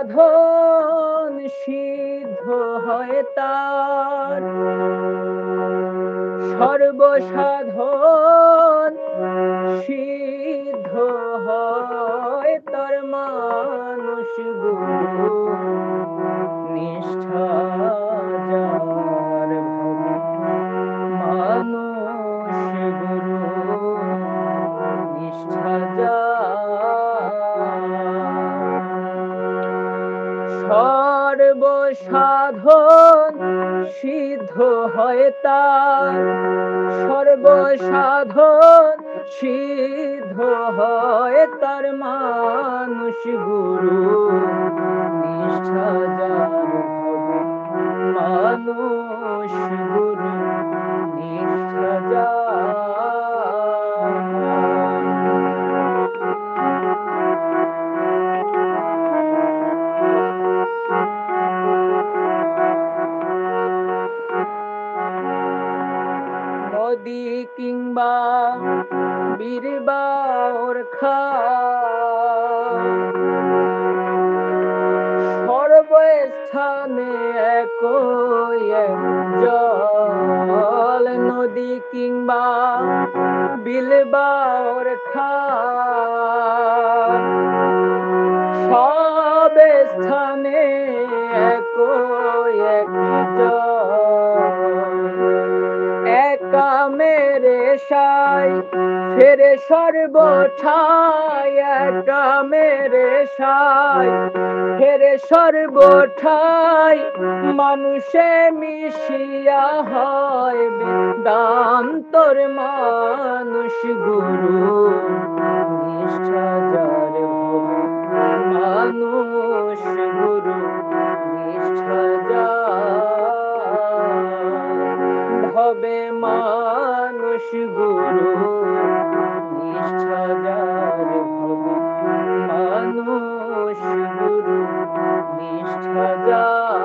সর্বসাধন সিদ্ধ হয় তার, সর্বসাধন সিদ্ধ হয় তার মানুষ গুরু নিষ্ঠা যার ভবে, মানুষ গুরু নিষ্ঠা সর্বসাধন সিদ্ধ হয় তার, সর্বসাধন সিদ্ধ হয় তার মানুষ গুরু নিষ্ঠা যার ভবে, মানুষ গুরু নিষ্ঠা যার। নদী কিংবা বীর বা ওরখা, সর্বস্থানে একই জল। নদী কিংবা বিল বা ওরখা, সব স্থানে একই এক জল। একা মেরে সাই ফেরে সর্বঠাই, একা মেরে সাই ফেরে সর্বঠাই, মানুষে মিশিয়া হয় বেদান্তর মানুষ গুরু নিষ্ঠা যার ভবে, মানুষ গুরু নিষ্ঠা যার ভবে, মানুষ গুরু নিষ্ঠা যার ভবে, মানুষ গুরু নিষ্ঠা যার।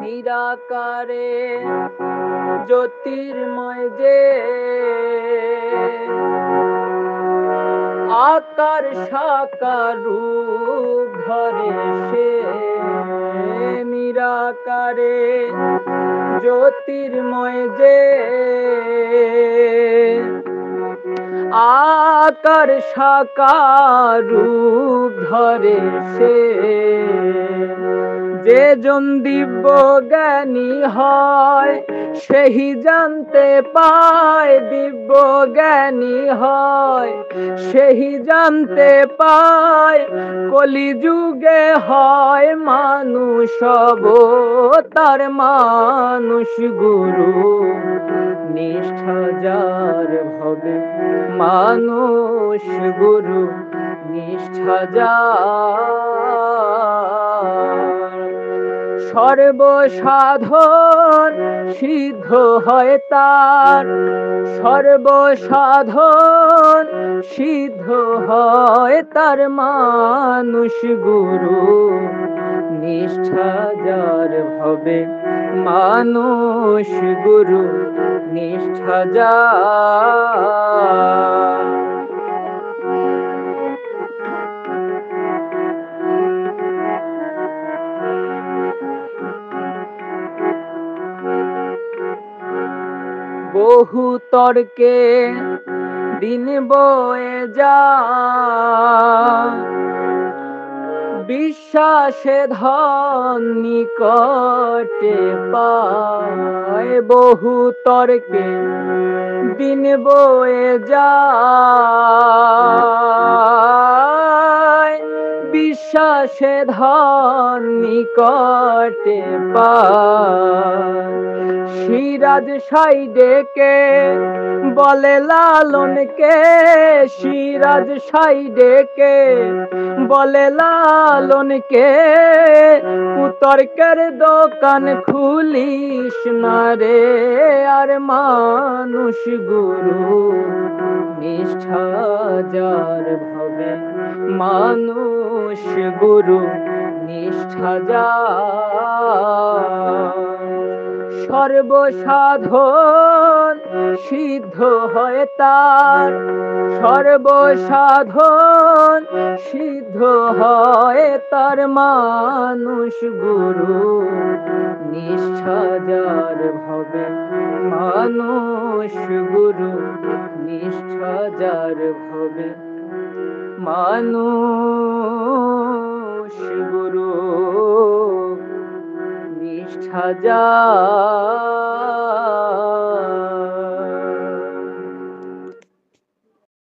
নিরাকারে জ্যোতির্ময় যে, আকার সাকার রূপ ধরে সে। নিরাকারে জ্যোতির্ময় যে, আকার সাকার রূপ ধরে সে। যে জন দিব্য জ্ঞানী হয় সেই জানতে পায়, দিব্য জ্ঞানী হয় সেই জানতে পায়, কলিযুগে হয় মানুষ অবতার মানুষ গুরু নিষ্ঠা যার ভবে, মানুষ গুরু নিষ্ঠা যার। সর্বসাধন সিদ্ধ হয় তার, সর্বসাধন সিদ্ধ হয় তার মানুষ গুরু নিষ্ঠা যার ভবে, মানুষ গুরু নিষ্ঠা যার। বহু তর্কে দিন বয়ে যায়, বিশ্বাসে ধন নিকটে পায়। বহু তর্কে দিন বয়ে যায়, বিশ্বাসে ধন নিকটে পায়। সিরাজ সাইডে কে বলে লালনকে, রাজশাহী ডেকে বলে লালনকে কুতর্কের দোকান খুলিস না রে, আর মানুষ গুরু নিষ্ঠা যার ভবে, মানুষ গুরু নিষ্ঠা যার, সর্বসাধন সিদ্ধ হয় তার, সর্বসাধন সিদ্ধ হয় তার, মানুষ গুরু নিষ্ঠা যার ভবে, মানুষ গুরু নিষ্ঠা যার ভবে, মানুষ গুরু নিষ্ঠা যার